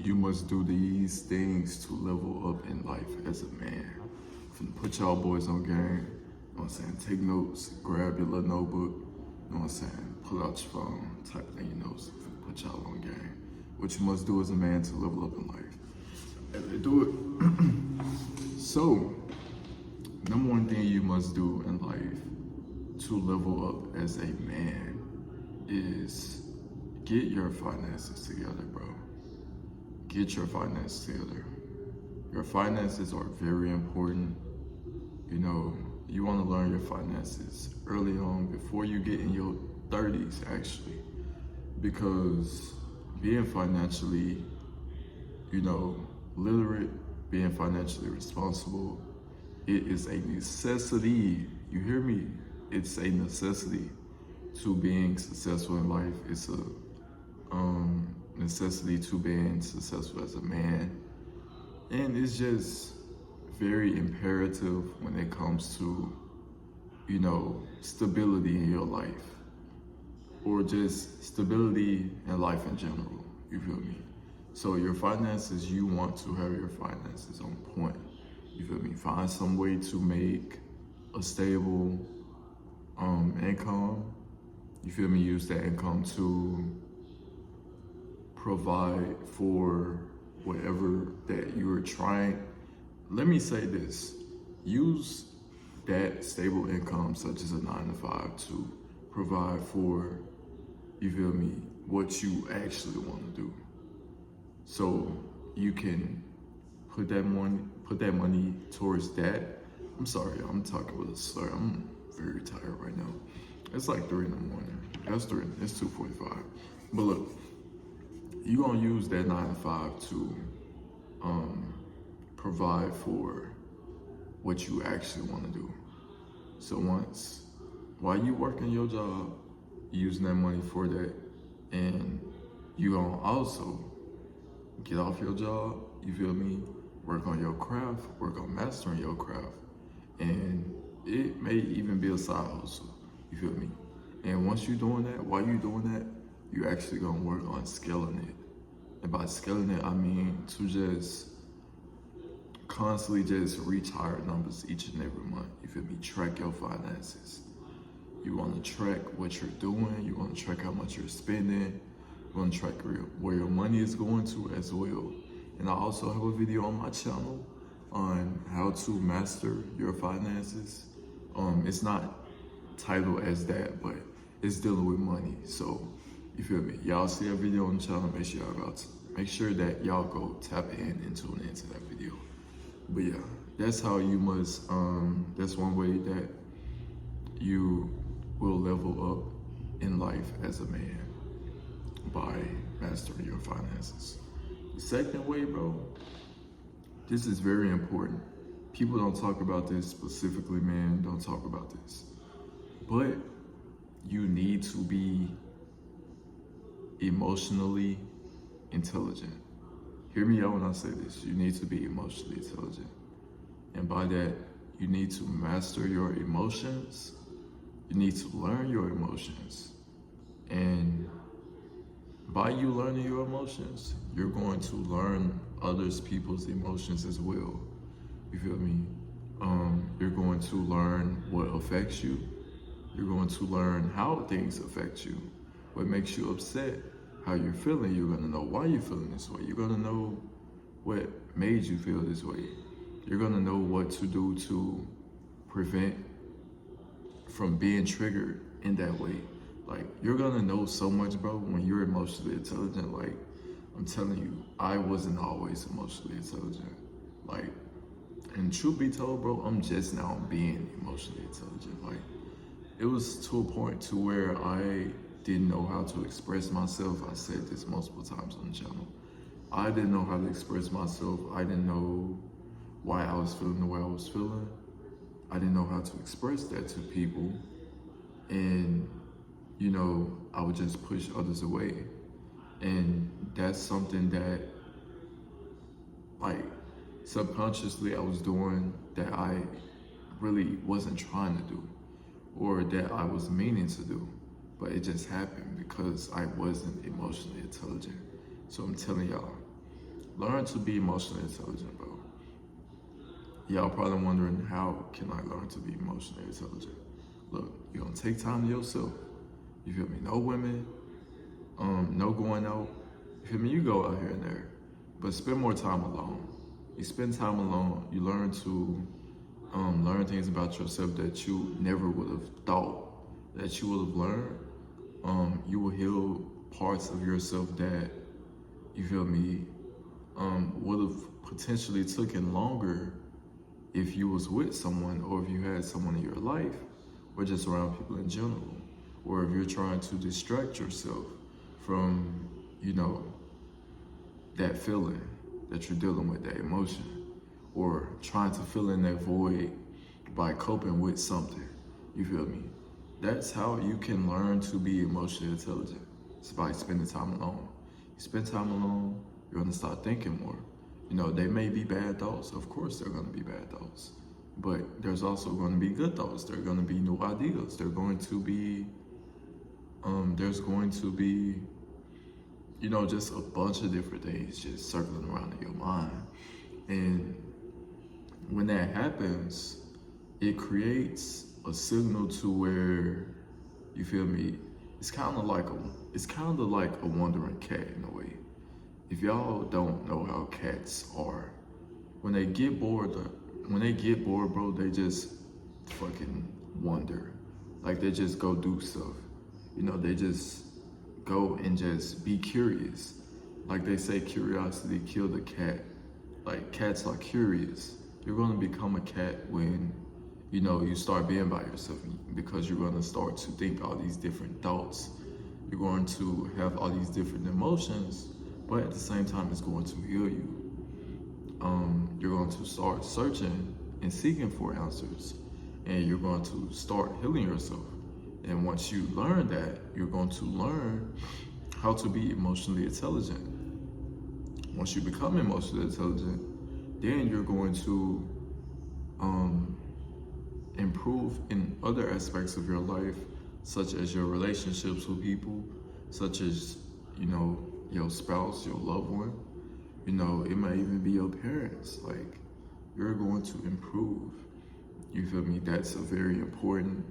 You must do these things to level up in life as a man. Finna put y'all boys on game. You know what I'm saying? Take notes, grab your little notebook. You know what I'm saying? Pull out your phone, type it in your notes. Finna put y'all on game. What you must do as a man to level up in life. And they do it. So, number one thing you must do in life to level up as a man is get your finances together, bro. Get your finances together. Your finances are very important. You know, you want to learn your finances early on before you get in your 30s, actually. Because being financially, you know, literate, being financially responsible, it is a necessity. You hear me? It's a necessity to being successful in life. It's a necessity to being successful as a man. And it's just very imperative when it comes to, you know, stability in your life. Or just stability in life in general. You feel me? So your finances, you want to have your finances on point. You feel me? Find some way to make a stable income. You feel me? Use that income to provide for whatever that you're trying. Let me say this. Use that stable income, such as a 9 to 5, to provide for, you feel me, what you actually want to do. So you can put that money towards that. I'm sorry, I'm talking with a slur. I'm very tired right now. It's like 3 in the morning. It's 2:45. But look, you're gonna use that 9 to 5 to provide for what you actually want to do. So while you working your job, using that money for that, and you gonna also get off your job, you feel me? Work on your craft, work on mastering your craft. And it may even be a side hustle, you feel me? And once you're doing that, while you're doing that, you actually gonna work on scaling it. And by scaling it, I mean to just constantly just reach higher numbers each and every month. You feel me? Track your finances. You want to track what you're doing. You want to track how much you're spending. You want to track where your money is going to as well. And I also have a video on my channel on how to master your finances. It's not titled as that, but it's dealing with money. So you feel me? Y'all see a video on the channel, make sure that y'all go tap in and tune into that video. But yeah, that's how you must, that's one way that you will level up in life as a man, by mastering your finances. The second way, bro, this is very important. People don't talk about this specifically, man, don't talk about this. But you need to be emotionally intelligent. Hear me out when I say this. You need to be emotionally intelligent. And by that, you need to master your emotions. You need to learn your emotions. And by you learning your emotions, you're going to learn others people's emotions as well. You feel me? You're going to learn what affects you. You're going to learn how things affect you. What makes you upset, how you're feeling. You're gonna know why you're feeling this way. You're gonna know what made you feel this way. You're gonna know what to do to prevent from being triggered in that way. Like, you're gonna know so much, bro, when you're emotionally intelligent. Like, I'm telling you, I wasn't always emotionally intelligent. Like, and truth be told, bro, I'm just now being emotionally intelligent. Like, it was to a point to where I didn't know how to express myself. I said this multiple times on the channel. I didn't know how to express myself. I didn't know why I was feeling the way I was feeling. I didn't know how to express that to people. And, you know, I would just push others away. And that's something that, like, subconsciously I was doing that I really wasn't trying to do, or that I was meaning to do. But it just happened because I wasn't emotionally intelligent. So I'm telling y'all, Learn to be emotionally intelligent, bro. Y'all probably wondering, how can I learn to be emotionally intelligent? Look, you're gonna take time to yourself. You feel me? No women, no going out. You feel me? You go out here and there, but spend more time alone. You spend time alone, you learn to learn things about yourself that you never would have thought that you would have learned. You will heal parts of yourself that, you feel me, would have potentially taken longer if you was with someone, or if you had someone in your life, or just around people in general, or if you're trying to distract yourself from, you know, that feeling that you're dealing with, that emotion, or trying to fill in that void by coping with something. You feel me? That's how you can learn to be emotionally intelligent. It's by spending time alone. You spend time alone, you're gonna start thinking more. You know, they may be bad thoughts. Of course, they're gonna be bad thoughts. But there's also gonna be good thoughts. There are gonna be new ideas. There's going to be, you know, just a bunch of different things just circling around in your mind. And when that happens, it creates a signal to where, you feel me, it's kind of like a wandering cat in a way. If y'all don't know how cats are, when they get bored, bro, they just fucking wander. Like, they just go do stuff. You know, they just go and just be curious. Like they say, curiosity killed the cat. Like, cats are curious. You're gonna become a cat when, you know, you start being by yourself, because you're gonna start to think all these different thoughts. You're going to have all these different emotions, but at the same time, it's going to heal you. You're going to start searching and seeking for answers, and you're going to start healing yourself. And once you learn that, you're going to learn how to be emotionally intelligent. Once you become emotionally intelligent, then you're going to improve in other aspects of your life, such as your relationships with people, such as, you know, your spouse, your loved one. You know, it might even be your parents. Like, you're going to improve. You feel me? That's a very important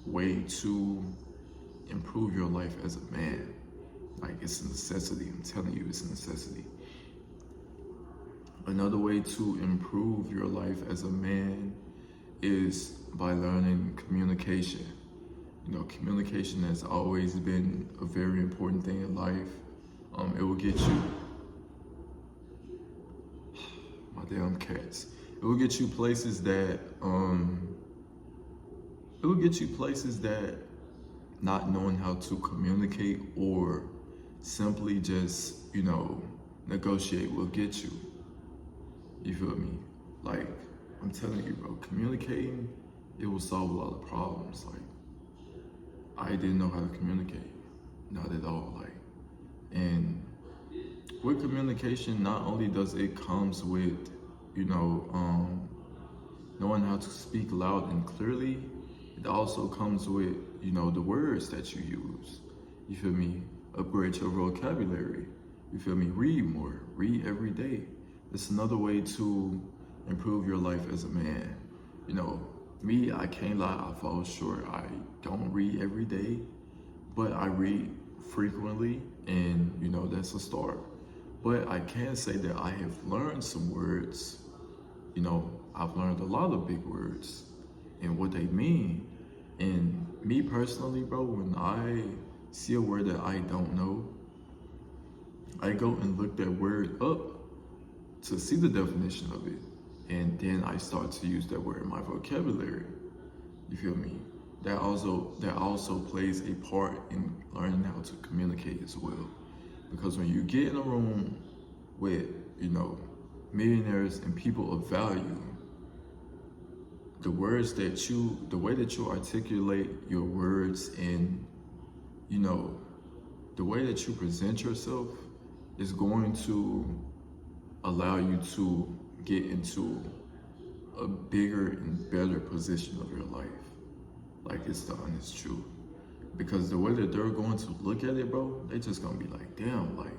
way to improve your life as a man. Like, it's a necessity. I'm telling you, it's a necessity. Another way to improve your life as a man is by learning communication. You know, communication has always been a very important thing in life. It will get you, my damn cats. It will get you places that, not knowing how to communicate or simply just, you know, negotiate will get you. You feel me? Like, I'm telling you, bro, communicating, it will solve a lot of problems. Like, I didn't know how to communicate, not at all. Like, and with communication, not only does it comes with, you know, knowing how to speak loud and clearly, it also comes with, you know, the words that you use. You feel me? Upgrade your vocabulary. You feel me? Read more. Read every day. It's another way to improve your life as a man. You know, me, I can't lie, I fall short. I don't read every day, but I read frequently, and, you know, that's a start. But I can say that I have learned some words. You know, I've learned a lot of big words and what they mean. And me personally, bro, when I see a word that I don't know, I go and look that word up to see the definition of it. And then I start to use that word in my vocabulary. You feel me? That also plays a part in learning how to communicate as well. Because when you get in a room with, you know, millionaires and people of value, the way that you articulate your words, and, you know, the way that you present yourself is going to allow you to get into a bigger and better position of your life. Like, it's the honest truth. Because the way that they're going to look at it, bro, they just gonna be like, damn, like,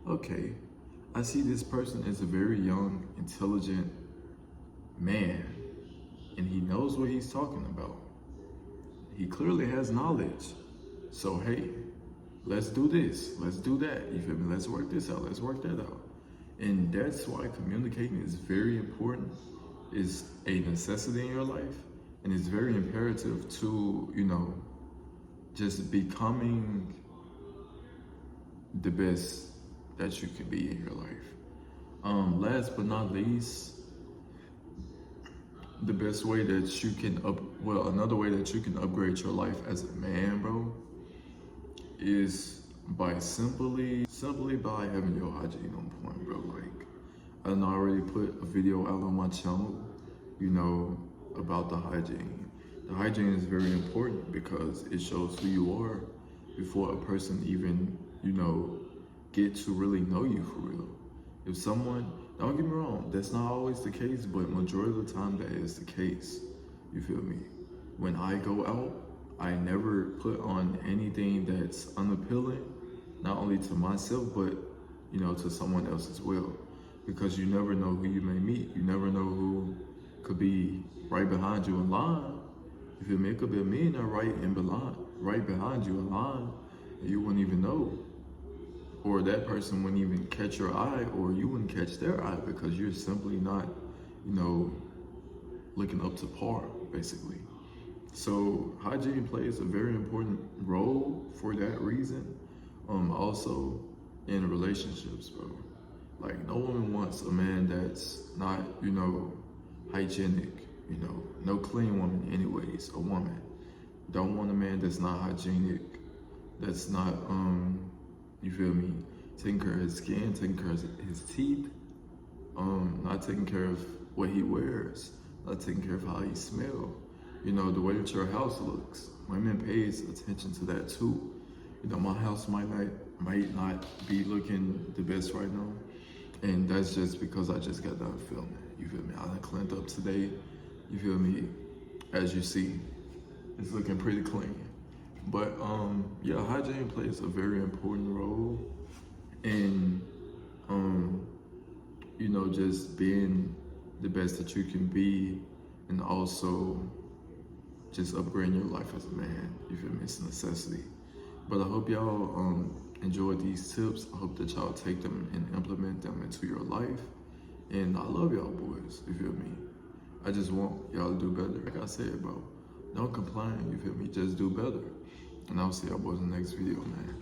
okay, I see this person as a very young, intelligent man, and he knows what he's talking about. He clearly has knowledge. So hey, let's do this, let's do that. You feel me? Let's work this out, let's work that out. And that's why communicating is very important, is a necessity in your life, and it's very imperative to, just becoming the best that you can be in your life. Last but not least, the best way that you can another way that you can upgrade your life as a man, bro, is by simply by having your hygiene on point, bro. Like, I done already put a video out on my channel, about the hygiene. The hygiene is very important because it shows who you are before a person even, get to really know you for real. If someone, don't get me wrong, that's not always the case, but majority of the time that is the case. You feel me? When I go out, I never put on anything that's unappealing, not only to myself, but, to someone else as well. Because you never know who you may meet. You never know who could be right behind you in line. You feel me? It could be a millionaire right behind you in line, and you wouldn't even know. Or that person wouldn't even catch your eye, or you wouldn't catch their eye because you're simply not, looking up to par, basically. So hygiene plays a very important role for that reason. Also in relationships, bro. Like, no woman wants a man that's not, hygienic, no clean woman anyways, a woman. Don't want a man that's not hygienic, that's not, you feel me, taking care of his skin, taking care of his teeth, not taking care of what he wears, not taking care of how he smells. The way that your house looks. Women pays attention to that too. My house might not be looking the best right now. And that's just because I just got done filming. You feel me? I done cleaned up today. You feel me? As you see, it's looking pretty clean. But yeah, hygiene plays a very important role in just being the best that you can be, and also just upgrading your life as a man. You feel me? It's a necessity. But I hope y'all enjoyed these tips. I hope that y'all take them and implement them into your life. And I love y'all boys, you feel me? I just want y'all to do better. Like I said, bro, don't complain, you feel me? Just do better. And I'll see y'all boys in the next video, man.